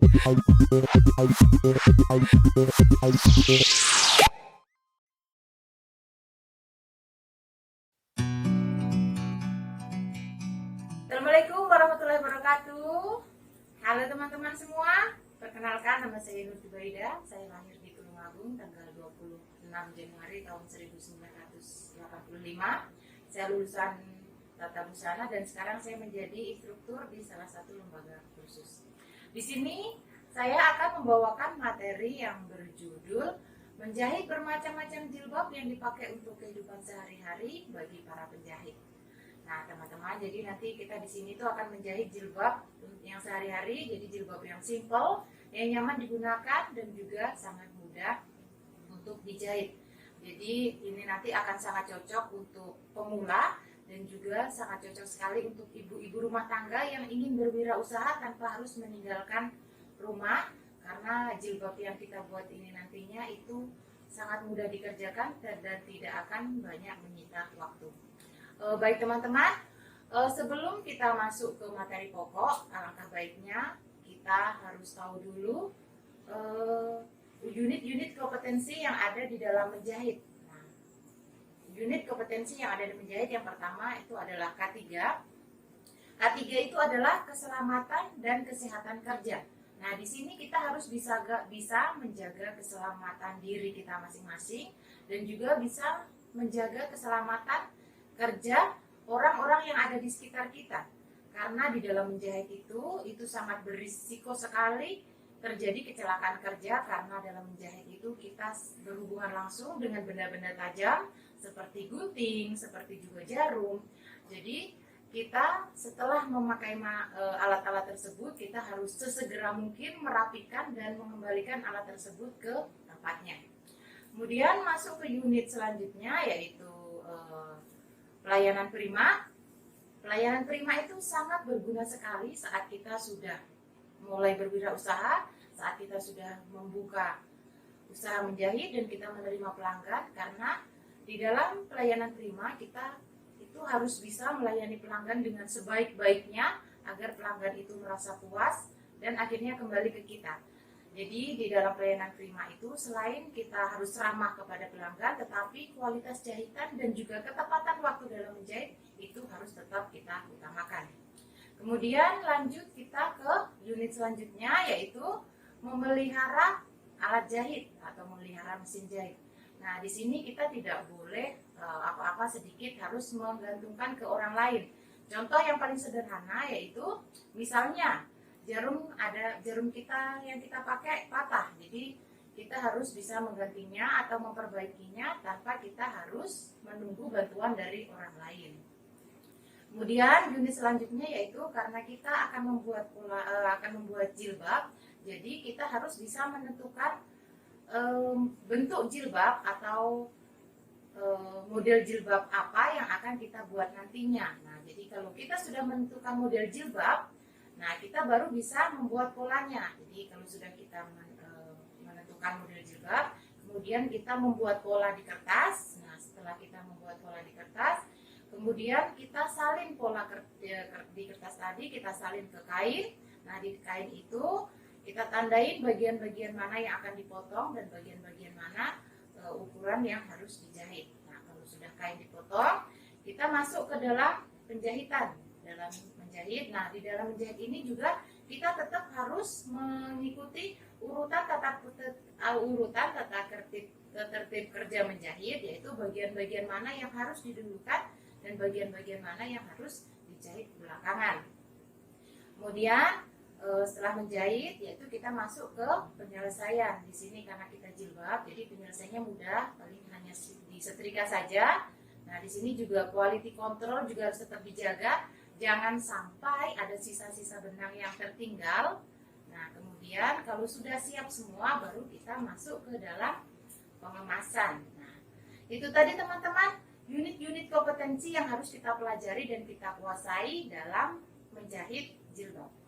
Assalamualaikum warahmatullahi wabarakatuh. Halo teman-teman semua. Perkenalkan, nama saya Nur Jubaida. Saya lahir di Tulungagung tanggal 26 Januari tahun 1985. Saya lulusan Tata Busana dan sekarang saya menjadi instruktur di salah satu lembaga kursus. Di sini saya akan membawakan materi yang berjudul menjahit bermacam-macam jilbab yang dipakai untuk kehidupan sehari-hari bagi para penjahit. Nah, teman-teman, jadi nanti kita di sini tuh akan menjahit jilbab yang sehari-hari, jadi jilbab yang simple, yang nyaman digunakan dan juga sangat mudah untuk dijahit. Jadi ini nanti akan sangat cocok untuk pemula dan juga sangat cocok sekali untuk ibu-ibu rumah tangga yang ingin berwirausaha tanpa harus meninggalkan rumah, karena jilbab yang kita buat ini nantinya itu sangat mudah dikerjakan dan tidak akan banyak menyita waktu. Baik teman-teman, sebelum kita masuk ke materi pokok, alangkah baiknya kita harus tahu dulu unit-unit kompetensi yang ada di dalam menjahit. Nah, unit kompetensi yang ada di menjahit yang pertama itu adalah K3. K3 itu adalah keselamatan dan kesehatan kerja. Nah, di sini kita harus bisa menjaga keselamatan diri kita masing-masing dan juga bisa menjaga keselamatan kerja orang-orang yang ada di sekitar kita. Karena di dalam menjahit itu sangat berisiko sekali terjadi kecelakaan kerja, karena dalam menjahit itu kita berhubungan langsung dengan benda-benda tajam seperti gunting, seperti juga jarum. Jadi kita setelah memakai alat-alat tersebut, kita harus sesegera mungkin merapikan dan mengembalikan alat tersebut ke tempatnya. Kemudian masuk ke unit selanjutnya, yaitu pelayanan prima. Pelayanan prima itu sangat berguna sekali saat kita sudah mulai berwirausaha, saat kita sudah membuka usaha menjahit dan kita menerima pelanggan, karena di dalam pelayanan prima kita itu harus bisa melayani pelanggan dengan sebaik-baiknya agar pelanggan itu merasa puas dan akhirnya kembali ke kita. Jadi di dalam pelayanan prima itu selain kita harus ramah kepada pelanggan, tetapi kualitas jahitan dan juga ketepatan waktu dalam menjahit itu harus tetap kita utamakan. Kemudian lanjut kita ke unit selanjutnya, yaitu memelihara alat jahit atau memelihara mesin jahit. Nah, di sini kita tidak boleh apa-apa sedikit harus menggantungkan ke orang lain. Contoh yang paling sederhana yaitu misalnya jarum kita yang kita pakai patah, jadi kita harus bisa menggantinya atau memperbaikinya tanpa kita harus menunggu bantuan dari orang lain. Kemudian unit selanjutnya yaitu karena kita akan membuat jilbab, jadi kita harus bisa menentukan bentuk jilbab atau model jilbab apa yang akan kita buat nantinya. Nah, jadi kalau kita sudah menentukan model jilbab, nah kita baru bisa membuat polanya. Jadi kalau sudah kita menentukan model jilbab, kemudian kita membuat pola di kertas. Nah, setelah kita membuat pola di kertas, kemudian kita salin pola di kertas tadi, kita salin ke kain. Nah, di kain itu kita tandain bagian-bagian mana yang akan dipotong dan bagian-bagian mana ukuran yang harus dijahit. Nah, kalau sudah kain dipotong, kita masuk ke dalam penjahitan. Dalam menjahit, nah di dalam menjahit ini juga kita tetap harus mengikuti urutan tata tertib kerja menjahit, yaitu bagian-bagian mana yang harus didahulukan dan bagian-bagian mana yang harus dijahit belakangan. Kemudian setelah menjahit, yaitu kita masuk ke penyelesaian. Di sini karena kita jilbab, jadi penyelesaiannya mudah, paling hanya disetrika saja. Nah, di sini juga quality control juga harus tetap dijaga. Jangan sampai ada sisa-sisa benang yang tertinggal. Nah, kemudian kalau sudah siap semua, baru kita masuk ke dalam pengemasan. Nah, itu tadi teman-teman, unit-unit kompetensi yang harus kita pelajari dan kita kuasai dalam menjahit jilbab.